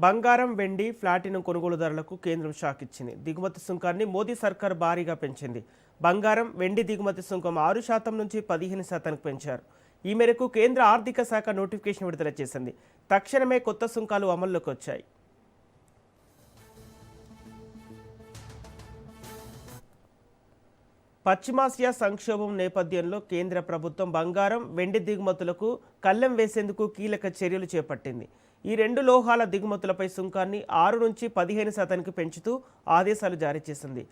బంగారం, వెండి, ప్లాటినం కొనుగోలుదారులకు కేంద్రం షాక్ ఇచ్చింది. దిగుమతి సుంకాన్ని మోదీ సర్కార్ భారీగా పెంచింది. బంగారం, వెండి దిగుమతి సుంకం 6% నుంచి 15%కు పెంచారు. ఈ మేరకు కేంద్ర ఆర్థిక శాఖ నోటిఫికేషన్ విడుదల చేసింది. తక్షణమే కొత్త సుంకాలు అమల్లోకి వచ్చాయి. పశ్చిమాసియా సంక్షోభం నేపథ్యంలో కేంద్ర ప్రభుత్వం బంగారం, వెండి దిగుమతులకు కళ్లెం వేసేందుకు కీలక చర్యలు చేపట్టింది. ఈ రెండు లోహాల దిగుమతులపై సుంకాన్ని 6 నుంచి 15%కి పెంచుతూ ఆదేశాలు జారీ చేసింది.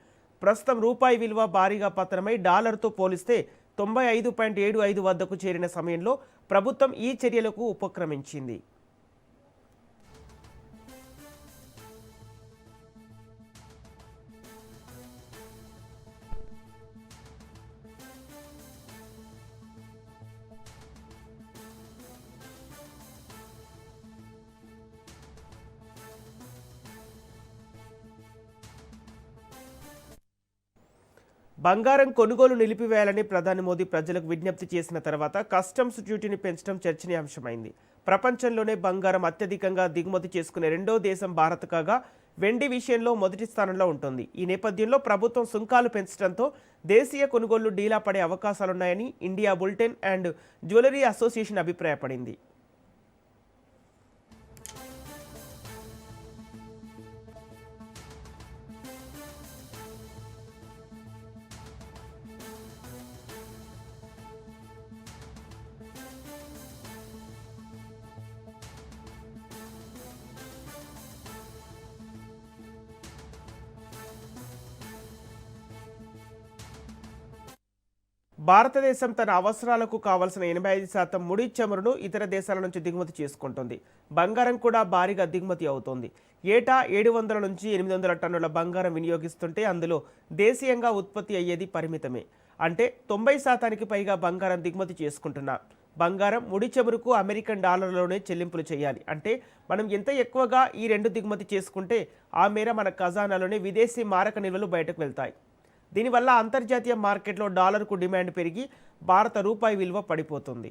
ప్రస్తుతం రూపాయి విలువ భారీగా పతనమై డాలర్తో పోలిస్తే 95.75 వద్దకు చేరిన సమయంలో ప్రభుత్వం ఈ చర్యలకు ఉపక్రమించింది. బంగారం కొనుగోలు నిలిపివేయాలని ప్రధాని మోదీ ప్రజలకు విజ్ఞప్తి చేసిన తర్వాత కస్టమ్స్ డ్యూటీని పెంచడం చర్చనీయాంశమైంది. ప్రపంచంలోనే బంగారం అత్యధికంగా దిగుమతి చేసుకునే రెండో దేశం భారత్ కాగా వెండి విషయంలో మొదటి స్థానంలో ఉంటుంది. ఈ నేపథ్యంలో ప్రభుత్వం సుంకాలు పెంచడంతో దేశీయ కొనుగోళ్లు డీలా పడే అవకాశాలున్నాయని India bulletin and jewellery association అభిప్రాయపడింది. భారతదేశం తన అవసరాలకు కావలసిన 85% ముడి చమురును ఇతర దేశాల నుంచి దిగుమతి చేసుకుంటుంది. బంగారం కూడా భారీగా దిగుమతి అవుతోంది. ఏటా 700 నుంచి 800 టన్నుల బంగారం వినియోగిస్తుంటే అందులో దేశీయంగా ఉత్పత్తి అయ్యేది పరిమితమే. అంటే 90%కి పైగా బంగారం దిగుమతి చేసుకుంటున్నాం. బంగారం, ముడి చమురుకు అమెరికన్ డాలర్లోనే చెల్లింపులు చేయాలి. అంటే మనం ఎంత ఎక్కువగా ఈ రెండు దిగుమతి చేసుకుంటే ఆ మేర మన ఖజానాలోనే విదేశీ మారక నిల్వలు బయటకు వెళ్తాయి. దీనివల్ల అంతర్జాతీయ మార్కెట్లో డాలర్కు డిమాండ్ పెరిగి భారత రూపాయి విలువ పడిపోతుంది.